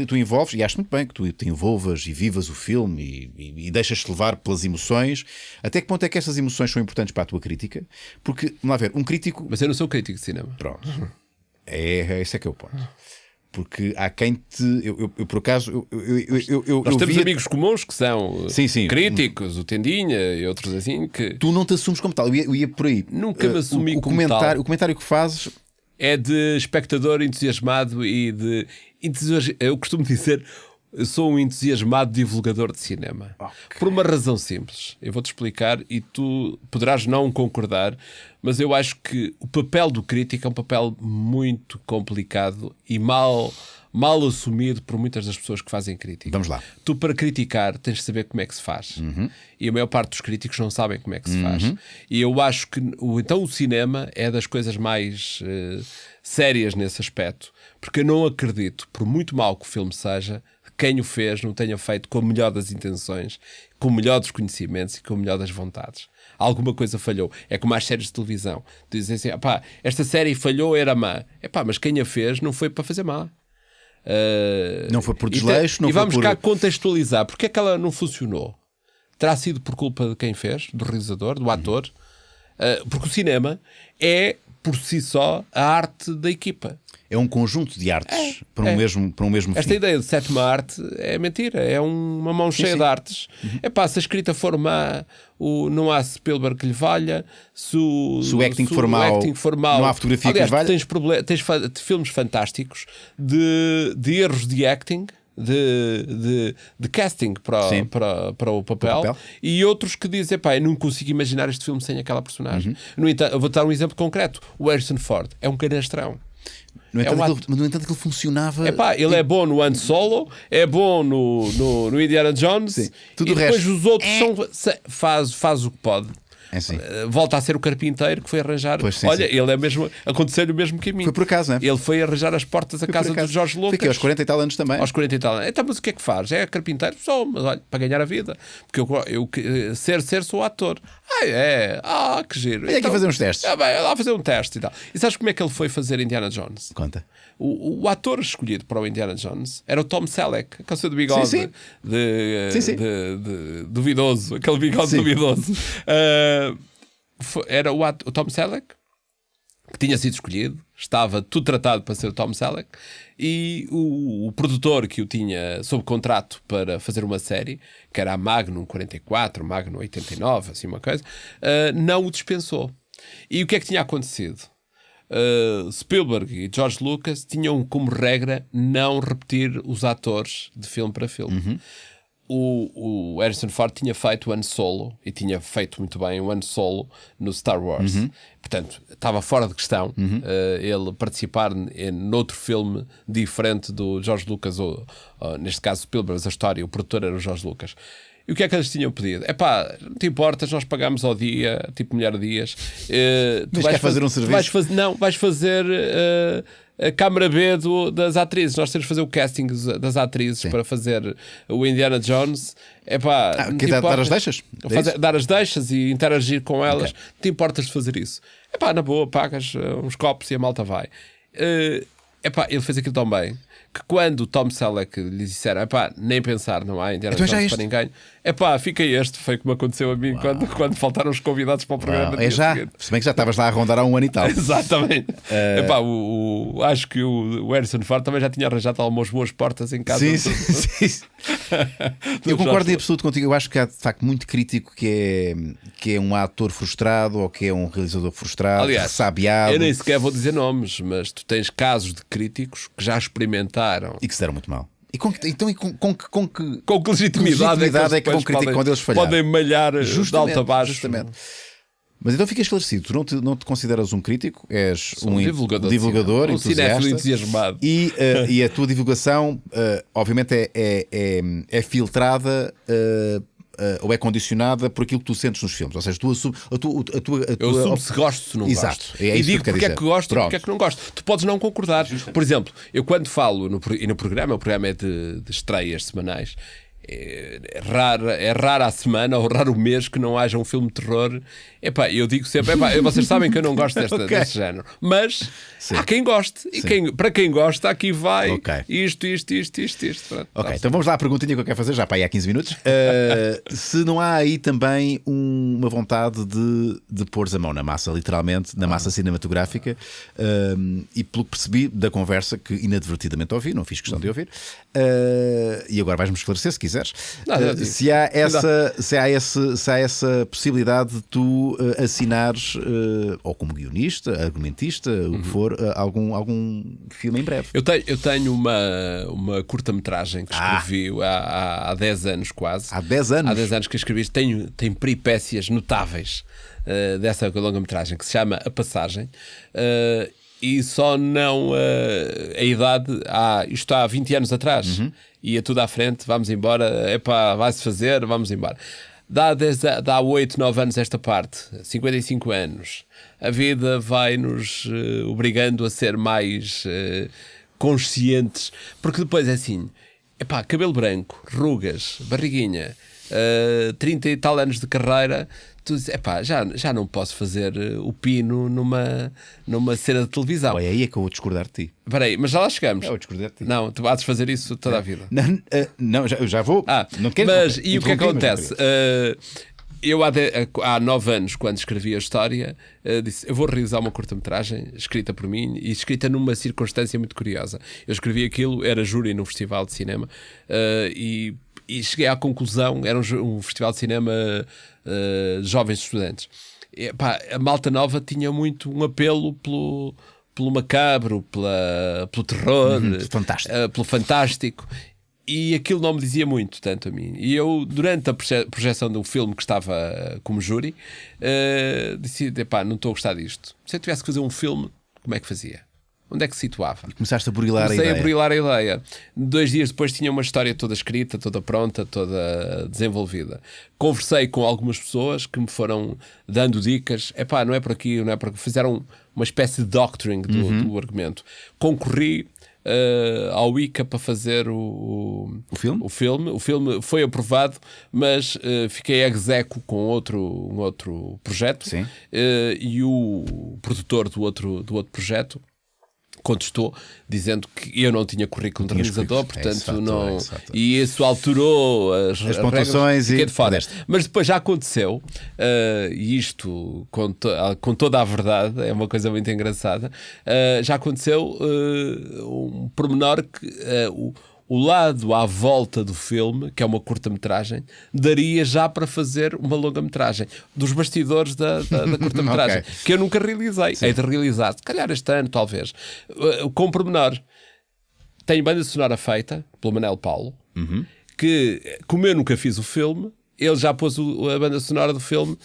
tu envolves, e acho muito bem que tu te envolvas e vivas o filme e deixas-te levar pelas emoções. Até que ponto é que essas emoções são importantes para a tua crítica? Porque, vamos lá ver, um crítico... Mas eu não sou crítico de cinema. Pronto. Esse é que é o ponto. Porque há quem te... Eu por acaso... Nós temos amigos comuns que são sim. críticos, o Tendinha e outros assim, que... Tu não te assumes como tal. Eu ia por aí. Nunca me assumi como comentário, tal. O comentário que fazes... É de espectador entusiasmado e de... Eu costumo dizer... Eu sou um entusiasmado divulgador de cinema. Okay. Por uma razão simples. Eu vou-te explicar e tu poderás não concordar, mas eu acho que o papel do crítico é um papel muito complicado e mal assumido por muitas das pessoas que fazem crítica. Vamos lá. Tu, para criticar, tens de saber como é que se faz. E a maior parte dos críticos não sabem como é que se faz. E eu acho que então o cinema é das coisas mais sérias nesse aspecto, porque eu não acredito, por muito mal que o filme seja, quem o fez não tenha feito com a melhor das intenções, com o melhor dos conhecimentos e com o melhor das vontades. Alguma coisa falhou. É como as séries de televisão. Dizem assim, esta série falhou, era má. Mas quem a fez não foi para fazer má. Não foi por desleixo. E vamos cá contextualizar. Porque é que ela não funcionou? Terá sido por culpa de quem fez? Do realizador? Do ator? Porque o cinema é, por si só, a arte da equipa. É um conjunto de artes para um mesmo Esta fim. ideia de sétima arte é mentira. É uma mão cheia de artes. Se a escrita for má, não há Spielberg que lhe valha. Se o acting for mau, não há fotografia que lhe valha. Tens filmes fantásticos de erros de acting, de casting para o papel, e outros que dizem, eu não consigo imaginar este filme sem aquela personagem. No entanto, eu vou dar um exemplo concreto. O Harrison Ford é um canastrão. No entanto, aquilo funcionava. Ele é bom no Han Solo, é bom no Indiana Jones, sim. Tudo e depois resto. os outros faz o que pode. Assim. Volta a ser o carpinteiro que foi arranjar. Pois, sim. Ele é mesmo. Aconteceu-lhe o mesmo que a mim. Foi por acaso, não é? Ele foi arranjar as portas da casa do George Lucas. Fiquei aos 40 e tal anos também. Aos 40 e tal anos. Então, mas o que é que faz? É carpinteiro? Só, mas olha, para ganhar a vida. Porque eu sou ator. Que giro. Vem aqui fazer uns testes. Vai lá fazer um teste e tal. E sabes como é que ele foi fazer Indiana Jones? Conta. O ator escolhido para o Indiana Jones era o Tom Selleck, aquele seu de bigode sim. duvidoso, aquele bigode duvidoso. Era o Tom Selleck que tinha sido escolhido, estava tudo tratado para ser o Tom Selleck, e o produtor que o tinha sob contrato para fazer uma série, que era a Magnum 44, Magnum 89, assim uma coisa, não o dispensou. E o que é que tinha acontecido? Spielberg e George Lucas tinham como regra não repetir os atores de filme para filme. O Harrison Ford tinha feito o Han Solo e tinha feito muito bem o Han Solo no Star Wars. Portanto, estava fora de questão ele participar noutro filme diferente do George Lucas, ou neste caso Spielberg, a história, o produtor era o George Lucas. E o que é que eles tinham pedido? Não te importas, nós pagamos ao dia, tipo milhar dias. Mas quer fazer um serviço? Vais fazer a câmara B das atrizes. Nós temos de fazer o casting das atrizes para fazer o Indiana Jones. Dar as deixas? Dar as deixas e interagir com elas. Não te importas de fazer isso? Na boa, pagas uns copos e a malta vai. Ele fez aquilo tão bem que quando o Tom Selleck lhe disseram nem pensar, não há Indiana Jones para ninguém, fica este. Foi como aconteceu a mim quando faltaram os convidados para o programa. Se bem que já estavas lá a rondar há um ano e tal. Exatamente. Acho que o Harrison Ford também já tinha arranjado algumas boas portas em casa. Sim. Eu concordo em absoluto contigo. Eu acho que há de facto muito crítico que é um ator frustrado ou que é um realizador frustrado, ressabiado. Eu nem sequer vou dizer nomes, mas tu tens casos de críticos que já experimentaram e que se deram muito mal. E com que legitimidade é que vão criticar quando eles falharam? Podem malhar de alto a baixo. Justamente. Mas então fica esclarecido, tu não te consideras um crítico, és um divulgador cinéfilo entusiasmado. E a tua divulgação obviamente é filtrada ou é condicionada por aquilo que tu sentes nos filmes. Ou seja, tu assumes eu assumo se gosto, se não gosto. Exato. E digo porque é que gosto e porque é que não gosto. Tu podes não concordar. Por exemplo, eu quando falo no programa, o programa é de estreias semanais, é raro a semana ou raro o mês que não haja um filme de terror. Epá, eu digo sempre, vocês sabem que eu não gosto deste género, mas há quem goste, e para quem gosta, aqui vai isto. Pronto, Ok, então vamos lá à perguntinha que eu quero fazer, já para aí há 15 minutos. Se não há aí também uma vontade de pôres a mão na massa, literalmente, na massa cinematográfica, e pelo que percebi da conversa que inadvertidamente ouvi, não fiz questão de ouvir, e agora vais-me esclarecer se quiseres, se há essa possibilidade de tu assinares, ou como guionista, argumentista, o que for, algum filme em breve. Eu tenho uma curta-metragem que escrevi há 10 anos quase. Há 10 anos? Há 10 anos que escrevi. Tem peripécias notáveis dessa longa-metragem que se chama A Passagem. E só não a idade, isto há 20 anos atrás, ia tudo à frente, vamos embora, vai-se fazer, vamos embora. Dá 8, 9 anos esta parte, 55 anos, a vida vai-nos obrigando a ser mais conscientes, porque depois é assim, cabelo branco, rugas, barriguinha, 30 e tal anos de carreira, tu dizes, já não posso fazer o pino numa cena de televisão. Olha, aí é que eu vou discordar de ti. Espera aí, mas já lá chegamos. Eu vou discordar de ti. Não, tu vais fazer isso toda a vida. Não, já vou. Não quero, mas e o que acontece? Eu há 9 anos, quando escrevi a história, disse, eu vou realizar uma curta-metragem escrita por mim e escrita numa circunstância muito curiosa. Eu escrevi aquilo, era júri num festival de cinema, e cheguei à conclusão, era um festival de cinema de jovens estudantes. E, a malta nova tinha muito um apelo pelo macabro, pelo terror, pelo fantástico. E aquilo não me dizia muito, tanto a mim. E eu, durante a projeção do filme que estava como júri, decidi, não estou a gostar disto. Se eu tivesse que fazer um filme, como é que fazia? Onde é que se situava? E começaste a burilar Comecei a burilar a ideia. 2 dias depois tinha uma história toda escrita, toda pronta, toda desenvolvida. Conversei com algumas pessoas que me foram dando dicas. Não é por aqui, não é por aqui. Fizeram uma espécie de doctoring do argumento. Concorri ao ICA para fazer o filme? O filme foi aprovado, mas fiquei execo com um outro projeto. Sim. E o produtor do outro projeto contestou, dizendo que eu não tinha currículo de realizador, portanto não. E isso alterou as pontuações e de fora. Mas depois já aconteceu, e isto com toda a verdade, é uma coisa muito engraçada, já aconteceu um pormenor que o lado à volta do filme, que é uma curta-metragem, daria já para fazer uma longa-metragem dos bastidores da curta-metragem, que eu nunca realizei. Hei de realizar, se calhar este ano, talvez. Com pormenor, tenho banda sonora feita pelo Manel Paulo, que, como eu nunca fiz o filme, ele já pôs a banda sonora do filme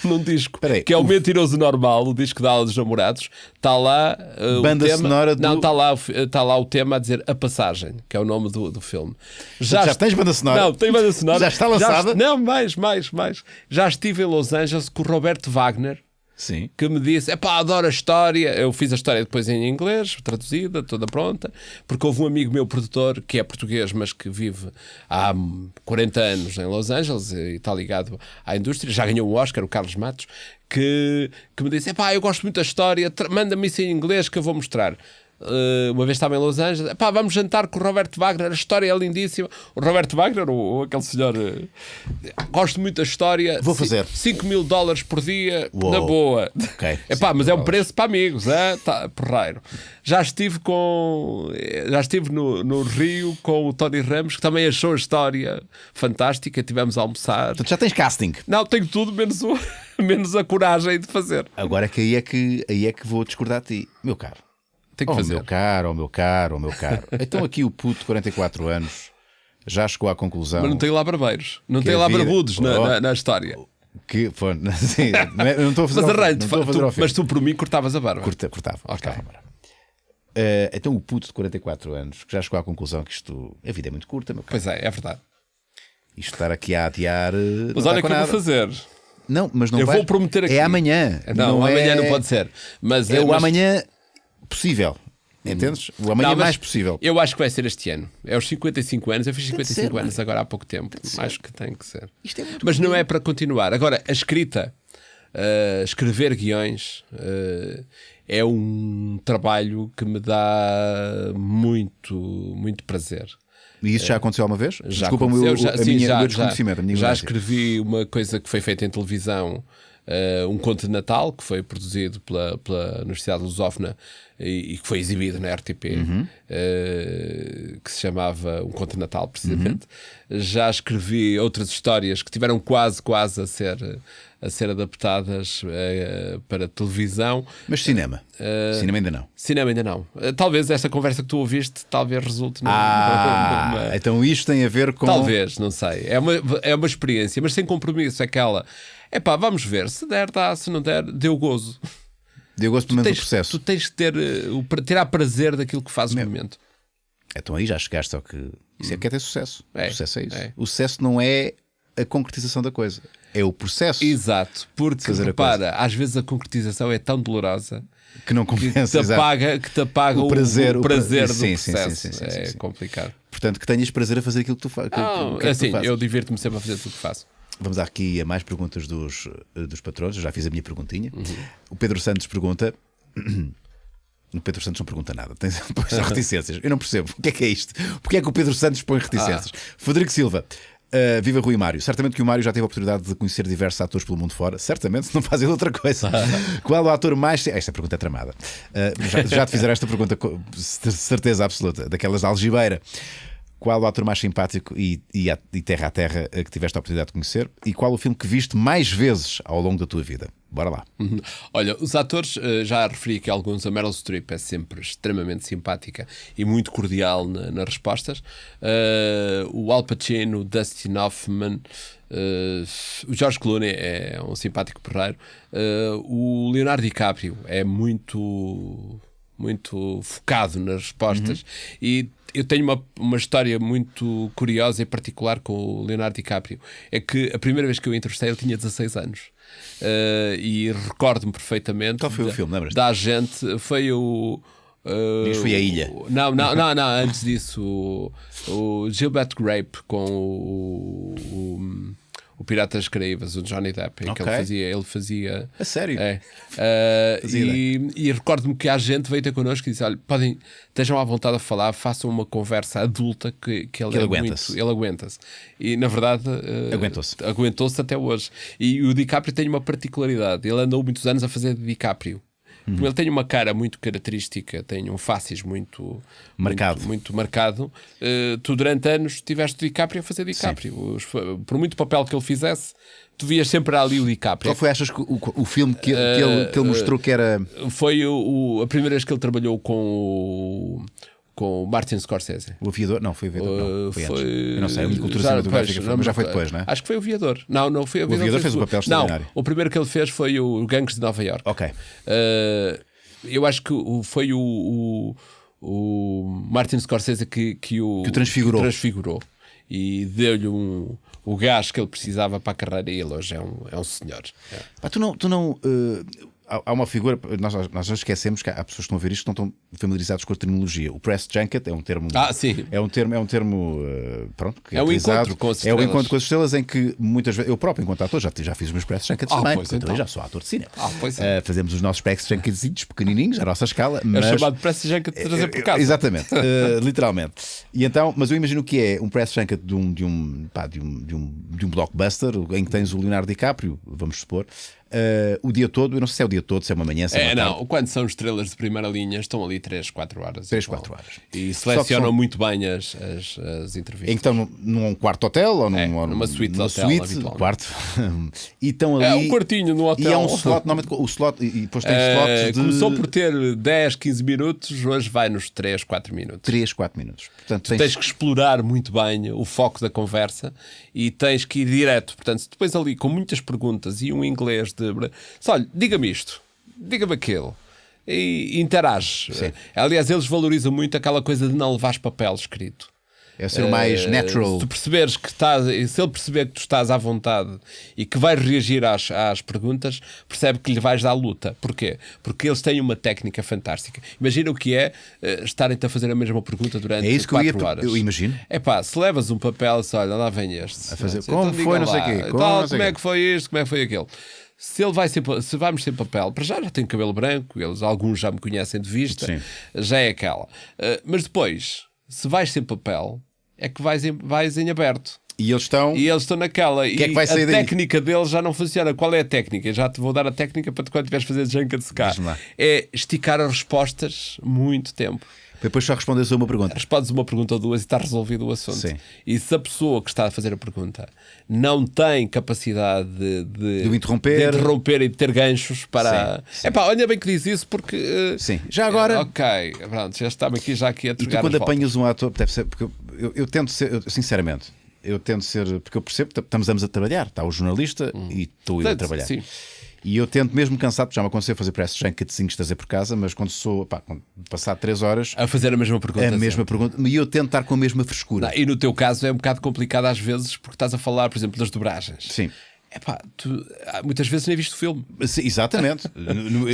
num disco, que é o Mentiroso Normal, o disco da Aula dos Namorados. Está lá banda o tema, sonora do... Não, está lá o tema a dizer A Passagem, que é o nome do filme. Já tens banda sonora? Não, tem banda sonora. Já está lançada? Não, mais. Já estive em Los Angeles com o Roberto Wagner. Sim. Que me disse, adoro a história. Eu fiz a história depois em inglês, traduzida, toda pronta, porque houve um amigo meu, produtor, que é português, mas que vive há 40 anos em Los Angeles e está ligado à indústria, já ganhou um Oscar, o Carlos Matos, que me disse, eu gosto muito da história, manda-me isso em inglês que eu vou mostrar. Uma vez estava em Los Angeles, vamos jantar com o Roberto Wagner, a história é lindíssima. O Roberto Wagner, aquele senhor, gosto muito da história. Vou fazer $5.000 por dia. Uou. Na boa. Okay. Mas é um preço para amigos, porreiro. Já estive no Rio com o Tony Ramos, que também achou a história fantástica. Tivemos a almoçar. Portanto, já tens casting? Não, tenho tudo menos a coragem de fazer. Agora que aí é que vou discordar de ti, meu caro. Tem que fazer. Meu caro. Então aqui o puto de 44 anos já chegou à conclusão. Mas não tem lá barbeiros, não tem lá barbudos na história. Sim, não estou a fazer. Mas tu por mim cortavas a barba. Cortava a barba. Então o puto de 44 anos que já chegou à conclusão que a vida é muito curta, meu caro. Pois é verdade. Isto estar aqui a adiar. Mas olha o que eu vou fazer. Não, mas não eu vou prometer aqui. É amanhã. Não amanhã não pode ser. Mas o amanhã possível. Entendes? O amanhã Não, mas mais possível. Eu acho que vai ser este ano. É os 55 anos. Eu fiz 55 anos agora há pouco tempo. Acho que tem que ser. Isto é muito Mas não é para continuar. Agora, a escrita, escrever guiões, é um trabalho que me dá muito prazer. E isso já aconteceu alguma vez? Já Desculpa-me aconteceu, o meu desconhecimento, a minha já ignorância. escrevi uma coisa que foi feita em televisão, um conto de Natal, que foi produzido pela Universidade de Lusófona e que foi exibido na RTP, que se chamava Um Conto de Natal, precisamente. Já escrevi outras histórias que tiveram quase a ser adaptadas para televisão. Mas cinema? Cinema ainda não. Cinema ainda não. Talvez esta conversa que tu ouviste talvez resulte Então isto tem a ver com... Talvez, não sei. É uma experiência, mas sem compromisso. Aquela, vamos ver, se der, dá, se não der, deu gozo. Deu gosto pelo menos do processo. Tu tens que tirar prazer daquilo que fazes no momento. Então aí já chegaste ao que... Isso é que é ter sucesso. O sucesso é isso. É. O sucesso não é a concretização da coisa. É o processo. Exato. Porque, Fazer a repara, às vezes a concretização é tão dolorosa que não compensa. que te apaga o prazer do sim, processo. Sim. É complicado. Portanto, que tenhas prazer a fazer aquilo que tu fazes. Assim, eu divirto-me sempre a fazer tudo o que faço. Vamos aqui a mais perguntas dos patrões. Eu já fiz a minha perguntinha. O Pedro Santos pergunta... O Pedro Santos não pergunta nada, tem reticências. Eu não percebo. O que é isto? Porquê é que o Pedro Santos põe reticências? Frederico Silva, viva Rui Mário. Certamente que o Mário já teve a oportunidade de conhecer diversos atores pelo mundo fora. Certamente, se não faz ele outra coisa. Qual o ator mais... Esta pergunta é tramada. Já te fizeram esta pergunta com certeza absoluta, daquelas da algibeira. Qual o ator mais simpático e terra a terra que tiveste a oportunidade de conhecer? E qual o filme que viste mais vezes ao longo da tua vida? Bora lá. Olha, os atores, já referi aqui alguns. A Meryl Streep é sempre extremamente simpática e muito cordial nas respostas. O Al Pacino, o Dustin Hoffman, o George Clooney é um simpático porreiro. O Leonardo DiCaprio é muito focado nas respostas. E eu tenho uma história muito curiosa e particular com o Leonardo DiCaprio. É que a primeira vez que eu o entrevistei ele tinha 16 anos. E recordo-me perfeitamente. Qual foi o filme, lembras-te? Da gente, foi o... foi A Ilha. Não, antes disso o Gilbert Grape com o Pirata das Caraíbas, o Johnny Depp, em que ele fazia. A sério? É. E recordo-me que a gente veio ter connosco e disse: olha, estejam à vontade a falar, façam uma conversa adulta que ele aguenta-se. Ele aguenta-se. E na verdade aguentou-se até hoje. E o DiCaprio tem uma particularidade: ele andou muitos anos a fazer de DiCaprio. Ele tem uma cara muito característica, tem um facies muito marcado. Tu durante anos tiveste o DiCaprio a fazer DiCaprio. Por muito papel que ele fizesse, tu vias sempre ali o DiCaprio. Qual foi, achas, o filme que ele mostrou que era... Foi a primeira vez que ele trabalhou com o Martin Scorsese. O Aviador? Não, foi o Aviador. Não, foi antes. Eu não sei, a minha cultura cinematográfica mas já foi depois, não é? Acho que foi o Aviador. Não foi o Aviador. O Aviador fez um papel extraordinário. Não, o primeiro que ele fez foi o Gangues de Nova York. Ok. Eu acho que foi o Martin Scorsese que o transfigurou e deu-lhe o gás que ele precisava para a carreira, e ele hoje é um senhor. Tu não há uma figura, nós não esquecemos que há pessoas que estão a ver isto que não estão familiarizados com a terminologia. O press junket é um termo. Sim. É um termo pronto, que é um encontro com as estrelas. É um encontro com as estrelas em que muitas vezes eu próprio, enquanto ator, já fiz os meus press junkets também. Então. Eu já sou ator de cinema. Fazemos os nossos press junkets pequenininhos, à nossa escala. É chamado press junket de trazer por casa. Exatamente, literalmente. E então, mas eu imagino que é um press junket de um blockbuster em que tens o Leonardo DiCaprio, vamos supor. O dia todo, eu não sei se é o dia todo, se é uma manhã, se é uma tarde. Quando são estrelas de primeira linha, estão ali 3-4 horas. 3-4 horas. E selecionam muito bem as entrevistas. Em que estão num quarto hotel ou numa suíte de hotel, quarto. E estão ali. Um quartinho no hotel. E é um slot, normalmente o slot, e depois tem slots de... Começou por ter 10, 15 minutos, hoje vai nos 3-4 minutos. 3-4 minutos. Portanto, tens que explorar muito bem o foco da conversa e tens que ir direto. Portanto, depois ali com muitas perguntas e um inglês de... Olha, diga-me isto, diga-me aquilo. E interages. Aliás, eles valorizam muito aquela coisa de não levares papel escrito. É ser o mais natural. Se tu perceberes que estás, se ele perceber que tu estás à vontade e que vais reagir às perguntas, percebe que lhe vais dar luta. Porquê? Porque eles têm uma técnica fantástica. Imagina o que é estarem-te a fazer a mesma pergunta durante 4 horas. Eu imagino. É pá, se levas um papel, se olha, lá vem este. A fazer, Então, como foi, não sei o quê. Como é que foi isto, como é que foi aquele. Se vamos sem papel, para já tenho cabelo branco, alguns já me conhecem de vista, Sim. já é aquela. Mas depois, se vais sem papel, é que vais em aberto. E eles estão naquela. Que é que vai sair a daí? técnica deles já não funciona. Qual é a técnica? Já te vou dar a técnica para quando estiveres a fazer janca de secar. Diz-me lá. É esticar as respostas muito tempo. Depois só respondes a uma pergunta. Respondes uma pergunta ou duas e está resolvido o assunto. Sim. E se a pessoa que está a fazer a pergunta não tem capacidade de o interromper. e de ter ganchos para... Sim. Epá, olha bem que diz isso porque... Sim. Já agora... Ok, pronto, já estava aqui a E tu entregar quando as voltas. apanhas um ator, deve ser, porque eu tento ser, sinceramente, porque eu percebo que estamos ambos a trabalhar. Está o jornalista e estou eu a trabalhar. Sim. E eu tento, mesmo cansado, porque já me aconteceu fazer press janca de 5 estazer por casa, mas quando passado 3 horas, A fazer a mesma pergunta. a mesma pergunta, e eu tento estar com a mesma frescura. Não, e no teu caso é um bocado complicado às vezes porque estás a falar, por exemplo, das dobragens. Sim. Epá, tu muitas vezes nem viste o filme. Sim, exatamente.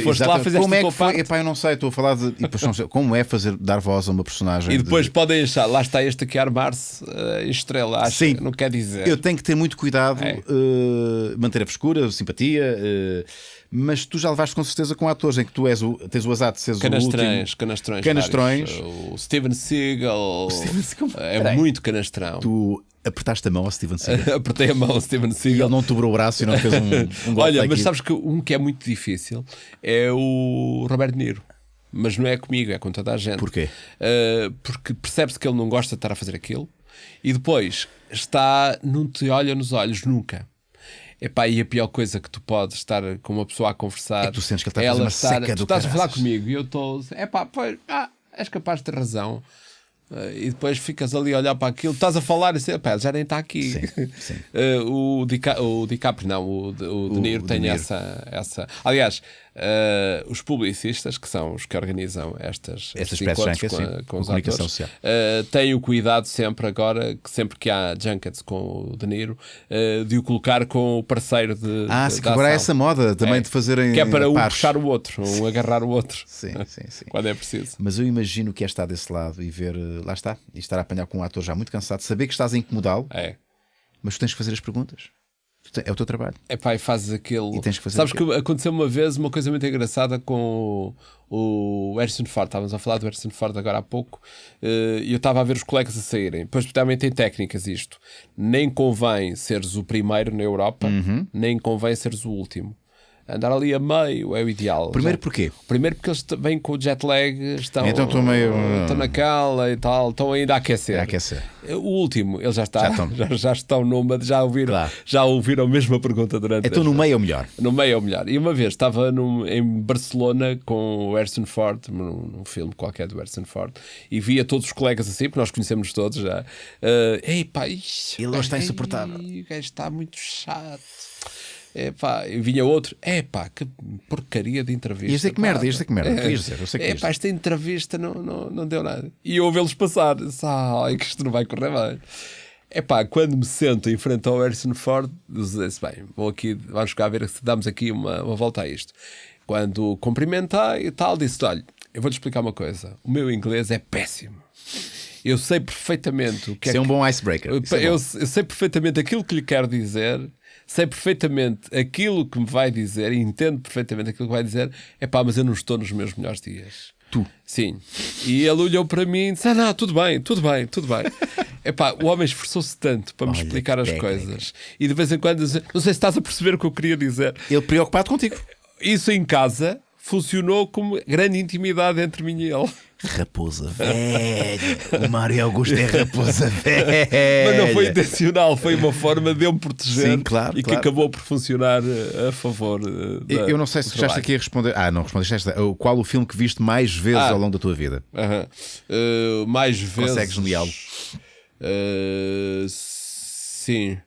Foste lá, fizeste como a é tua que foi? parte. Epá, eu não sei, estou a falar de. E depois não sei, como é dar voz a uma personagem? E depois podem achar, lá está este aqui a armar-se em estrela. Acho, Sim. não quer dizer. Eu tenho que ter muito cuidado, É. manter a frescura, a simpatia, mas tu já levaste com certeza com atores em que tu tens o azar de seres o último. Canastrões. O Steven Seagal. É muito canastrão. Tu apertaste a mão ao Steven Seagal. Apertei a mão ao Steven E Seagal. ele não te dobrou o braço e não fez um golpe. Olha, aqui. mas sabes que um que é muito difícil é o Robert De Niro. Mas não é comigo, é com toda a gente. Porquê? Porque percebe-se que ele não gosta de estar a fazer aquilo e depois não te olha nos olhos nunca. Epá, e a pior coisa que tu podes estar com uma pessoa a conversar É que tu sentes que ele está a fazer uma seca tu do estás a falar caraças. comigo e eu estou pois, és capaz de ter razão. E depois ficas ali a olhar para aquilo, estás a falar e assim, já nem está aqui. Sim. O DiCaprio, não, o De Niro De tem Niro. essa. Aliás, os publicistas, que são os que organizam estes Estas encontros press junkets, sim, com os comunicação atores, social. têm o cuidado sempre agora, que sempre que há junkets com o De Niro, de o colocar com o parceiro de Sim, de que agora é ação. essa moda também de fazerem. Que é para um pares. puxar o outro, um agarrar o outro. Sim. Quando é preciso. Mas eu imagino que é estar desse lado e ver, lá está, e estar a apanhar com um ator já muito cansado, saber que estás a incomodá-lo, É. mas tu tens que fazer as perguntas. É o teu trabalho. Epá, e fazes aquele. E tens que fazer Sabes aquilo. que aconteceu uma vez uma coisa muito engraçada com o Harrison Ford. Estávamos a falar do Harrison Ford agora há pouco e eu estava a ver os colegas a saírem. Pois também tem técnicas isto. Nem convém seres o primeiro na Europa, nem convém seres o último. Andar ali a meio é o ideal. Primeiro porquê? Primeiro porque eles vêm com o jet lag, estão naquela e tal, estão ainda a aquecer. É aquecer. O último, eles já estão numa, Claro. já ouviram a mesma pergunta durante. Então no meio é o melhor. No meio é o melhor. E uma vez estava em Barcelona com o Harrison Ford, num filme qualquer do Harrison Ford, e via todos os colegas assim, porque nós conhecemos todos já. Ei pá, Ele hoje está insuportável. O gajo está muito chato. Epá, e vinha outro, que porcaria de entrevista. Ias dizer que merda, querias dizer, eu sei que ias. Esta entrevista não deu nada. E eu ouvi-los passar, que isto não vai correr bem. Quando me sento em frente ao Harrison Ford, disse, vamos cá ver se damos aqui uma volta a isto. Quando cumprimentei e tal, disse, olha, eu vou-te explicar uma coisa, o meu inglês é péssimo. Eu sei perfeitamente o que Isso é um bom icebreaker. Eu sei perfeitamente aquilo que lhe quero dizer, sei perfeitamente aquilo que me vai dizer e entendo perfeitamente aquilo que vai dizer. Mas eu não estou nos meus melhores dias. Tu? Sim. E ele olhou para mim e disse, não, tudo bem. O homem esforçou-se tanto para me explicar as coisas. E de vez em quando diz, não sei se estás a perceber o que eu queria dizer. Ele preocupado contigo. Isso em casa funcionou como grande intimidade entre mim e ele. Raposa velha. O Mário Augusto é raposa velha. Mas não foi intencional, foi uma forma de eu me proteger. Sim, claro, e que acabou por funcionar a favor. Eu não sei se chegaste aqui a responder. Não respondeste esta. Qual o filme que viste mais vezes ao longo da tua vida? Mais vezes. Consegues nomeá-lo? Sim.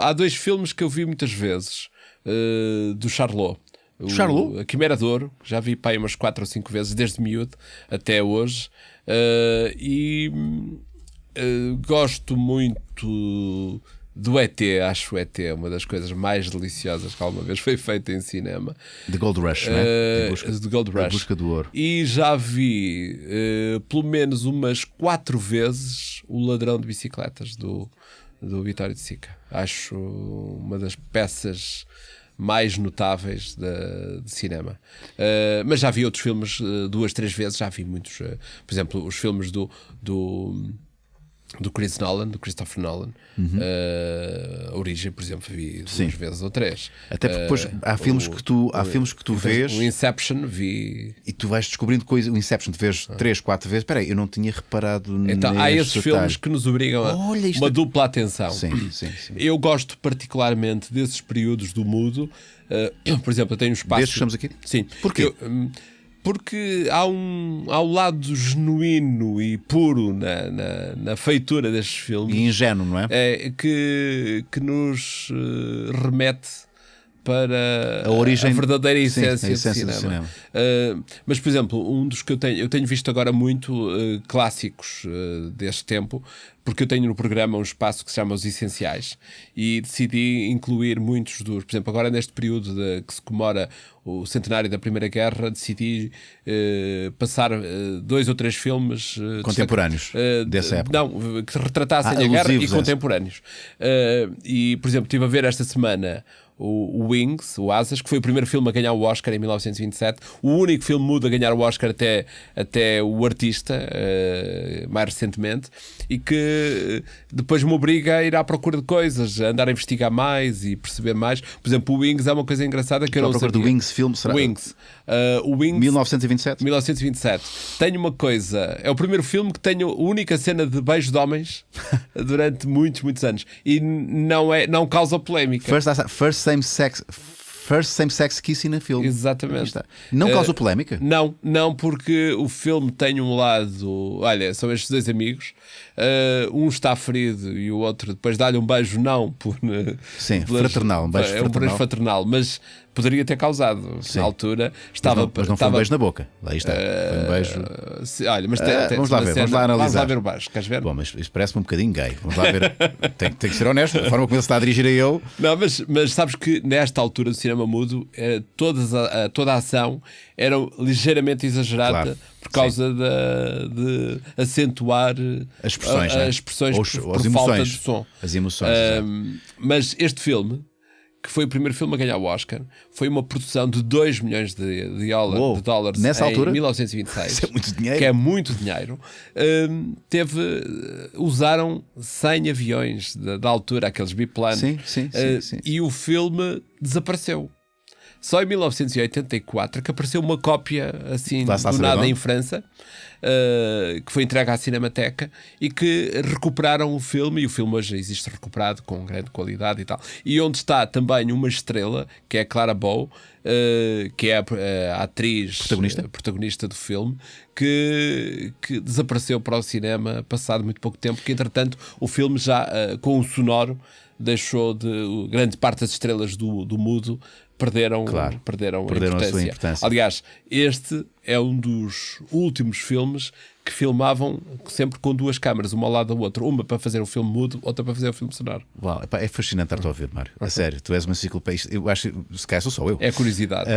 Há 2 filmes que eu vi muitas vezes do Charlot. Charlot? A Quimera de Ouro, já vi pá, umas 4 ou 5 vezes, desde miúdo até hoje. Gosto muito do ET, acho o ET uma das coisas mais deliciosas que alguma vez foi feita em cinema. The Gold Rush, não é? The Gold Rush. A Busca do Ouro. E já vi pelo menos umas 4 vezes O Ladrão de Bicicletas do Vitório de Sica. Acho uma das peças mais notáveis de cinema. Mas já vi outros filmes 2, 3 vezes, já vi muitos. Por exemplo, os filmes do Chris Nolan, do Christopher Nolan. A Origem, por exemplo, vi 2 vezes ou 3. Até porque depois há filmes que tu vês. O Inception vi. E tu vais descobrindo coisas. O Inception tu vês 3, 4 vezes. Espera aí, eu não tinha reparado. Então há esses filmes que nos obrigam a uma dupla atenção. Sim. Eu gosto particularmente desses períodos do mudo. Por exemplo, eu tenho um espaço. Desses que estamos aqui? Sim. Porquê? Porque há um lado genuíno e puro na feitura destes filmes. E ingênuo, não é? Que nos remete para a origem, a verdadeira essência, a essência do cinema. Mas, por exemplo, um dos que eu tenho visto agora muito clássicos deste tempo, porque eu tenho no programa um espaço que se chama Os Essenciais e decidi incluir muitos dos... Por exemplo, agora neste período que se comemora o centenário da Primeira Guerra, decidi passar 2 ou 3 filmes contemporâneos dessa época. Não, que retratassem a guerra e contemporâneos. E, por exemplo, estive a ver esta semana o Wings, o Asas, que foi o primeiro filme a ganhar o Oscar em 1927, o único filme mudo a ganhar o Oscar até o Artista, mais recentemente, e que depois me obriga a ir à procura de coisas, a andar a investigar mais e perceber mais. Por exemplo, o Wings é uma coisa engraçada que eu não sabia. Do Wings filme, será? Wings. O Wings 1927? 1927. Tenho uma coisa, é o primeiro filme que tenho a única cena de beijo de homens durante muitos, muitos anos. E não causa polémica. First same-sex kissing na filme. Exatamente. Não causou polémica? Não, porque o filme tem um lado... Olha, são estes 2 amigos. Um está ferido e o outro depois dá-lhe um beijo, não por... Sim, fraternal. Um beijo fraternal. Um beijo fraternal, mas poderia ter causado. Na altura estava... Mas não foi um beijo na boca. Lá está. Foi um beijo... Olha, mas vamos lá ver, vamos lá analisar. Vamos lá ver o baixo, queres ver? Bom, mas isto parece-me um bocadinho gay. Vamos lá ver. tem que ser honesto. Da forma como ele se está a dirigir a ele... Não, mas sabes que nesta altura do cinema mudo toda a ação era ligeiramente exagerada, claro, por causa de acentuar as expressões, por falta de som. As emoções. Mas este filme, que foi o primeiro filme a ganhar o Oscar, foi uma produção de 2 milhões de dólares nessa altura? 1926. Isso é muito dinheiro. Que é muito dinheiro. Usaram 100 aviões da altura, aqueles biplanos. Sim. E o filme desapareceu. Só em 1984 que apareceu uma cópia assim do nada em França, que foi entregue à Cinemateca e que recuperaram o filme, e o filme hoje existe recuperado com grande qualidade e tal. E onde está também uma estrela, que é a Clara Bow, que é a atriz protagonista do filme, que desapareceu para o cinema passado muito pouco tempo, que entretanto o filme já com o sonoro deixou grande parte das estrelas do mudo perderam a sua importância. Aliás, este é um dos últimos filmes que filmavam sempre com 2 câmaras, uma ao lado da outra, uma para fazer o filme mudo, outra para fazer o filme sonoro. Uau, é fascinante estar-te a ouvir, Mário. A sério, tu és uma enciclopédia. Eu acho, se calhar sou só eu. É curiosidade.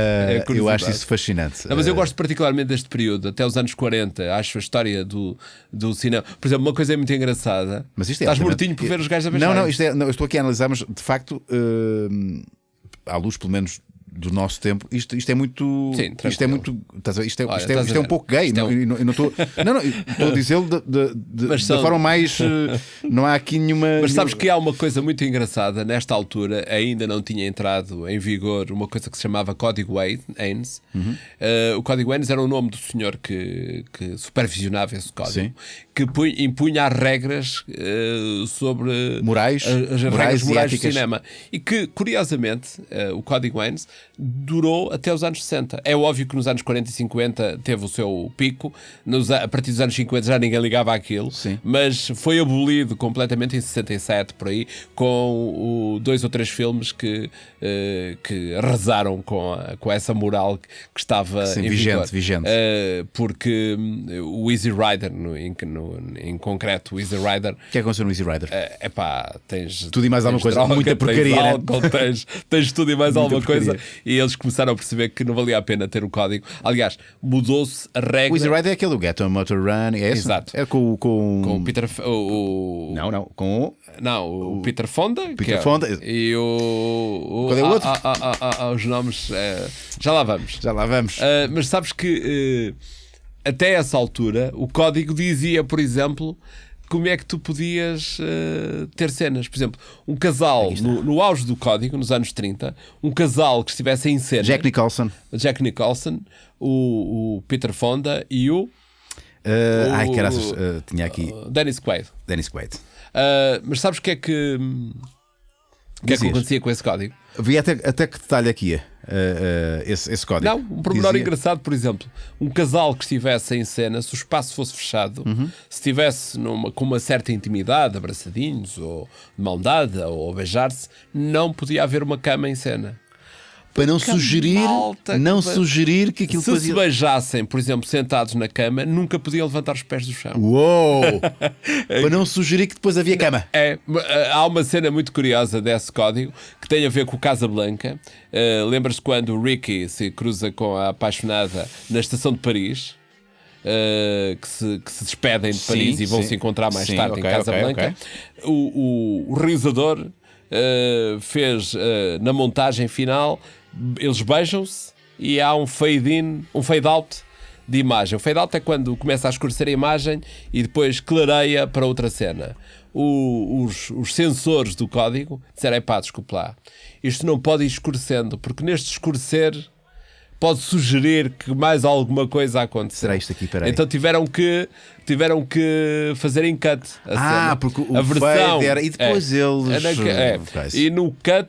Eu acho isso fascinante. Não, mas eu gosto particularmente deste período, até os anos 40. Acho a história do cinema. Por exemplo, uma coisa muito engraçada. Mas isto estás mortinho por ver os gajos a beijar. Não, eu estou aqui a analisar, mas de facto, à luz pelo menos do nosso tempo, isto é muito. Sim, isto é muito. Isto é um pouco gay. Não estou a dizê-lo da forma mais. Não há aqui nenhuma. Mas sabes que há uma coisa muito engraçada. Nesta altura ainda não tinha entrado em vigor uma coisa que se chamava Código Hays. O Código Hays era o nome do senhor que supervisionava esse código. Sim. que impunha as regras sobre Morais, as morais regras e morais do éticas. cinema. E que, curiosamente, o Código Hays durou até os anos 60. É óbvio que nos anos 40 e 50 teve o seu pico, a partir dos anos 50 já ninguém ligava àquilo, Sim. mas foi abolido completamente em 67, por aí, com 2 ou 3 filmes que arrasaram com essa moral que estava Sim, em vigente. porque o Easy Rider, em concreto, o Easy Rider, O que é que aconteceu no Easy Rider? tens Tudo e mais alguma tens coisa, muita porcaria, tens né? álcool, tens tudo e mais Muita alguma coisa, porcaria. e eles começaram a perceber que não valia a pena ter o código. Aliás, mudou-se a regra. O Easy Rider é aquele do Get On Motor Run, é esse? Exato. É com com o Peter Não, com o... Não, o Peter Fonda, Peter Fonda. e Qual é o outro? os nomes, já lá vamos. Já lá vamos. Mas sabes que até essa altura o código dizia, por exemplo, como é que tu podias ter cenas. Por exemplo, um casal no auge do código, nos anos 30, um casal que estivesse em cena, Jack Nicholson. o Peter Fonda e o Caraças, tinha aqui Dennis Quaid. Mas sabes o que é que Dizias. acontecia com esse código? Vi até que detalhe aqui esse código. Não, um pormenor Dizia- engraçado, por exemplo, um casal que estivesse em cena, se o espaço fosse fechado, se estivesse com uma certa intimidade, abraçadinhos, ou de mão dada, ou a beijar-se, não podia haver uma cama em cena. Para não sugerir que aquilo Se fazia... se beijassem, por exemplo, sentados na cama, nunca podiam levantar os pés do chão. Uou! Para não sugerir que depois havia cama. Há uma cena muito curiosa desse código que tem a ver com o Casablanca. Lembras-te quando o Ricky se cruza com a apaixonada na estação de Paris? Que se despedem de Paris e vão se encontrar mais tarde em Casablanca. O realizador fez na montagem final, eles beijam-se e há um fade-in, um fade-out de imagem. O fade-out é quando começa a escurecer a imagem e depois clareia para outra cena. Os sensores do código disseram: pá, desculpe lá, isto não pode ir escurecendo, porque neste escurecer pode sugerir que mais alguma coisa aconteceu. Será isto aqui? Peraí. Então tiveram que fazer em cut a cena. Porque o a versão fade era... E depois eles... E no cut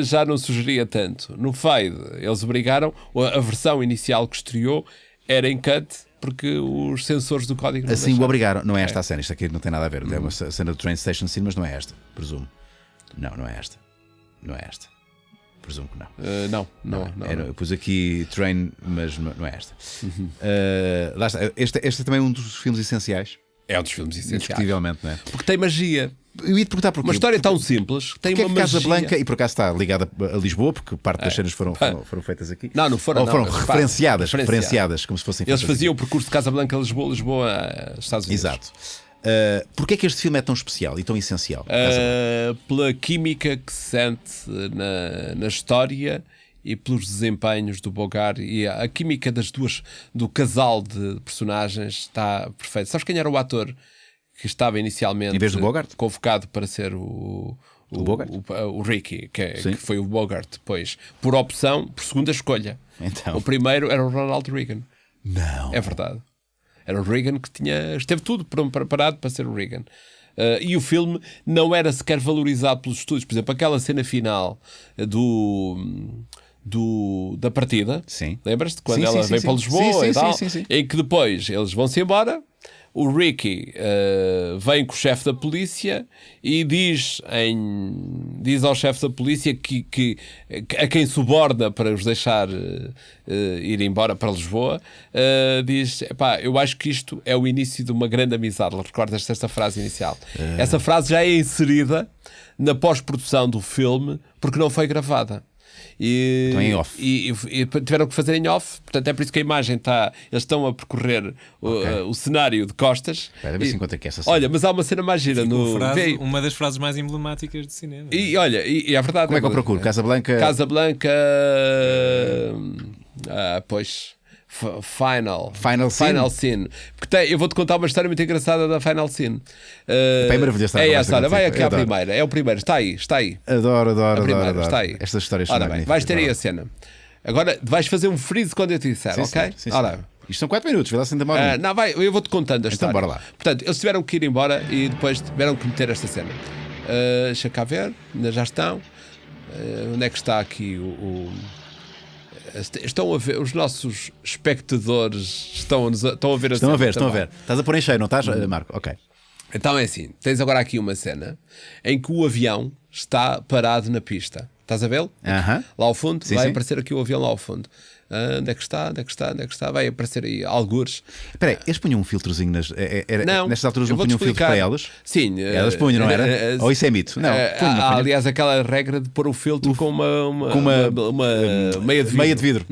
já não sugeria tanto. No fade eles obrigaram, a versão inicial que estreou era em cut, porque os sensores do código não Assim o deixaram. obrigaram. Não é esta a cena, isto aqui não tem nada a ver. É uma cena do Train Station Scene, mas não é esta, presumo. Não é esta. Não é esta. Presumo que não. Não. Eu pus aqui Train, mas não é esta. Lá está. Este é também um dos filmes essenciais. É um dos filmes essenciais. Indiscutivelmente, não é? Porque tem magia. Eu ia te perguntar porquê. Uma história tão simples que tem Porque é uma que magia. Casablanca, e por acaso está ligada a Lisboa, porque parte das cenas foram feitas aqui. Não foram. Ou foram não, referenciadas, como se fossem Eles feitas faziam o percurso de Casablanca a Lisboa, Estados Unidos. Exato. Porquê é que este filme é tão especial e tão essencial? Pela química que se sente na história e pelos desempenhos do Bogart, e a química do casal de personagens está perfeita. Sabes quem era o ator que estava inicialmente Em vez do Bogart? convocado para ser o Bogart? o Ricky, que Sim. foi o Bogart depois, por opção, por segunda escolha. Então. O primeiro era o Ronald Reagan. Não. É verdade. Era o Reagan que esteve tudo preparado para ser o Reagan. E o filme não era sequer valorizado pelos estúdios. Por exemplo, aquela cena final da partida. Sim. Lembras-te? Quando Sim, ela sim, veio sim, para sim. Lisboa Sim, e sim, tal. sim. Em que depois eles vão-se embora. O Ricky vem com o chefe da polícia e diz ao chefe da polícia que a quem suborna para os deixar ir embora para Lisboa, diz: epá, eu acho que isto é o início de uma grande amizade. Recordas-te esta frase inicial? Essa frase já é inserida na pós-produção do filme porque não foi gravada. Então em off. E tiveram que fazer em off, portanto é por isso que a imagem eles estão a percorrer o cenário de costas. Espera, a ver se encontro aqui essa cena. Olha, mas há uma cena mais gira uma das frases mais emblemáticas de cinema. E olha, e é verdade. Como é que eu procuro? Casablanca. Pois. Final Scene. Porque eu vou-te contar uma história muito engraçada da Final Scene. É maravilhoso. É essa, olha, vai aqui à primeira. É o primeiro, está aí. Adoro. Está aí. Estas histórias Ora são bem, magníficas. vais ter aí a cena. Agora vais fazer um freeze quando eu te disser, Sim, ok? sim. Ora, Isto são 4 minutos, vê lá se ainda demora. Não, vai, eu vou-te contando a Então, história. bora lá. Portanto, eles tiveram que ir embora e depois tiveram que meter esta cena. Deixa cá ver, ainda já estão. Onde é que está aqui estão a ver, os nossos espectadores estão a ver a cena. Estão a ver. Estás a pôr em cheio, não estás, Marco? Ok. Então é assim, tens agora aqui uma cena em que o avião está parado na pista. Estás a vê-lo? Aham. Lá ao fundo, Sim, vai sim. aparecer aqui o avião lá ao fundo. Onde é que está? Vai aparecer aí algures. Espera aí, eles punham um filtrozinho Não, nestas alturas eu não punham um vou-te filtro explicar. para elas? Sim. Elas punham, não era? Ou isso é mito? Não, punham, punham. Aliás, aquela regra de pôr o filtro com uma meia de vidro. Meia de vidro.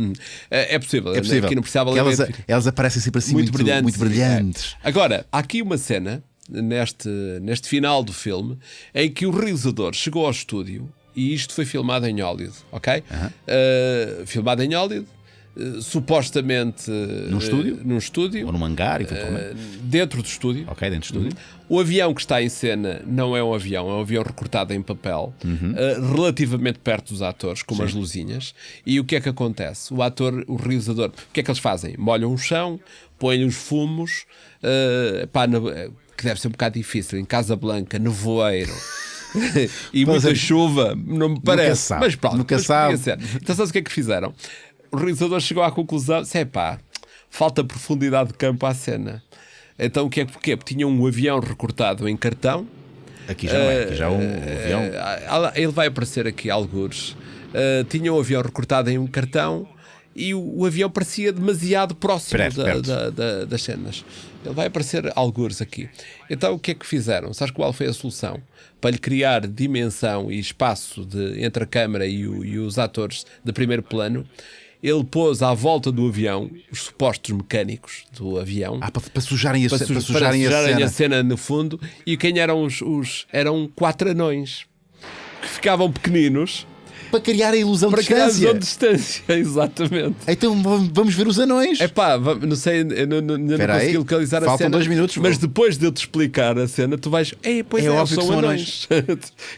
É possível. É possível. Aqui não precisava Porque meia de vidro. elas aparecem sempre assim Muito brilhantes. muito brilhantes. Agora, há aqui uma cena neste final do filme em que o realizador chegou ao estúdio e isto foi filmado em Hollywood, ok? Filmado em Hollywood, supostamente num estúdio Ou num hangar, eventualmente. dentro do estúdio. Ok, dentro do estúdio. O avião que está em cena não é um avião recortado em papel, relativamente perto dos atores, com umas luzinhas. E o que é que acontece? O realizador, o que é que eles fazem? Molham o chão, põem os fumos, que deve ser um bocado difícil, em Casablanca, nevoeiro. E muita chuva, não me parece. Nunca sabe. Mas pronto, Nunca mas sabe. podia ser. Então sabes o que é que fizeram? O realizador chegou à conclusão: falta profundidade de campo à cena. Então o que é que porquê? Porque tinha um avião recortado em cartão. Aqui já não é, aqui já é um avião. Ele vai aparecer aqui algures. Tinha um avião recortado em um cartão e o avião parecia demasiado próximo Perto. das cenas. Ele vai aparecer algures aqui. Então o que é que fizeram? Sabes qual foi a solução? Para lhe criar dimensão e espaço entre a câmara e os atores de primeiro plano, ele pôs à volta do avião os supostos mecânicos do avião. Para sujarem a cena no fundo. E quem eram eram 4 anões que ficavam pequeninos para criar a ilusão de distância. Exatamente. Então vamos ver os anões. Não sei, eu não consegui localizar a cena. Faltam 2 minutos. Mas depois de eu te explicar a cena, tu vais. Pois óbvio que são anões.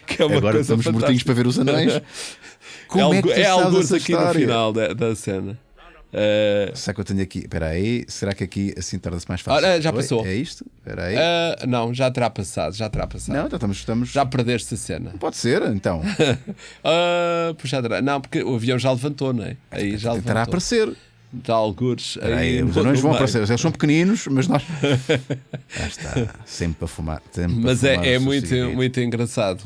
Que é uma Agora coisa estamos mortinhos para ver os anões. É alguns aqui no final da cena. Será que eu tenho aqui? Espera aí, será que aqui assim torna-se mais fácil? Ora, já passou. É isto? Espera aí. Não, já terá passado. Não, então estamos. Já perdeste a cena. Pode ser, então. Pois já terá. Não, porque o avião já levantou, não é? Aí já levantou. Tentará aparecer. Já algures. Aí, os anões vão aparecer. Eles são pequeninos, mas nós. Já está. Sempre para fumar. Mas é muito engraçado.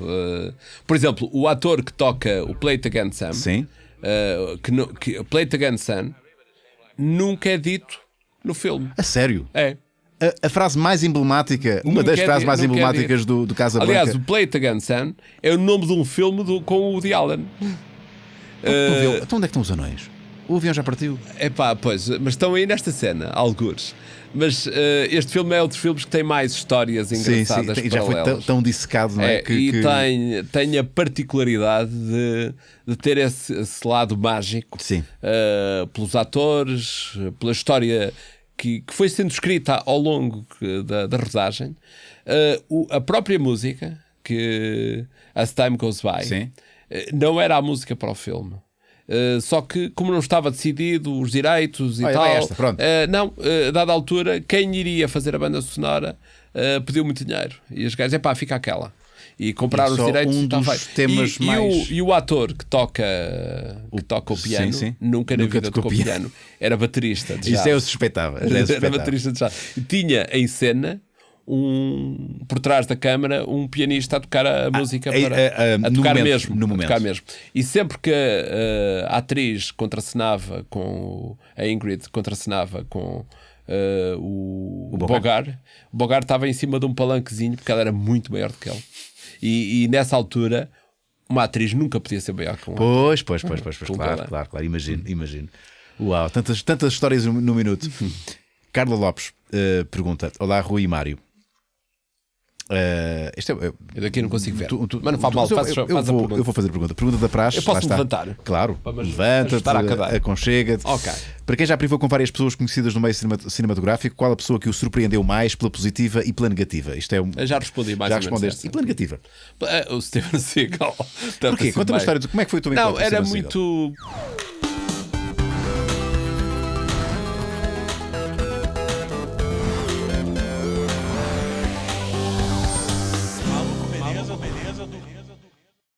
Por exemplo, o ator que toca o Play It Again Sam. Sim. Play It Again Sam nunca é dito no filme. A sério? É. A frase mais emblemática, uma das frases mais emblemáticas do Casablanca. Aliás, o Play It Again Sam é o nome de um filme com o Woody Allen. Então onde é que estão os anões? O avião já partiu. Pois, mas estão aí nesta cena, algures. Mas este filme é outro filme que tem mais histórias engraçadas. Sim. Já foi tão dissecado, não é? Tem a particularidade de ter esse lado mágico. Sim. Pelos atores, pela história que foi sendo escrita ao longo da rodagem. A própria música, que As Time Goes By, sim, não era a música para o filme. Só que, como não estava decidido os direitos e tal, dada altura, quem iria fazer a banda sonora pediu muito dinheiro. E os gajos, fica aquela. E compraram os direitos e o ator que toca o piano, nunca na vida tocou piano, era baterista de jazz. Isso eu suspeitava. Era baterista de jazz. E tinha em cena por trás da câmara um pianista a tocar a música a tocar mesmo. E sempre que a atriz contracenava a Ingrid contracenava com o Bogart estava em cima de um palanquezinho porque ela era muito maior do que ele. E nessa altura uma atriz nunca podia ser maior que Pois, claro, imagino. Uau, tantas histórias no minuto. Carla Lopes pergunta: olá, Rui e Mário. Eu daqui não consigo ver. Mas não faz mal, faz a pergunta. Eu vou fazer a pergunta. Pergunta da praxe. Eu posso levantar? Claro. Levanta-te, aconchega-te. Ok. Para quem já privou com várias pessoas conhecidas no meio cinematográfico, qual a pessoa que o surpreendeu mais pela positiva e pela negativa? Eu já respondi mais ou menos. Já respondeste. E pela negativa? O Steven Seagal. Porquê? Conta uma história. Como é que foi o teu encontro? Não, era muito...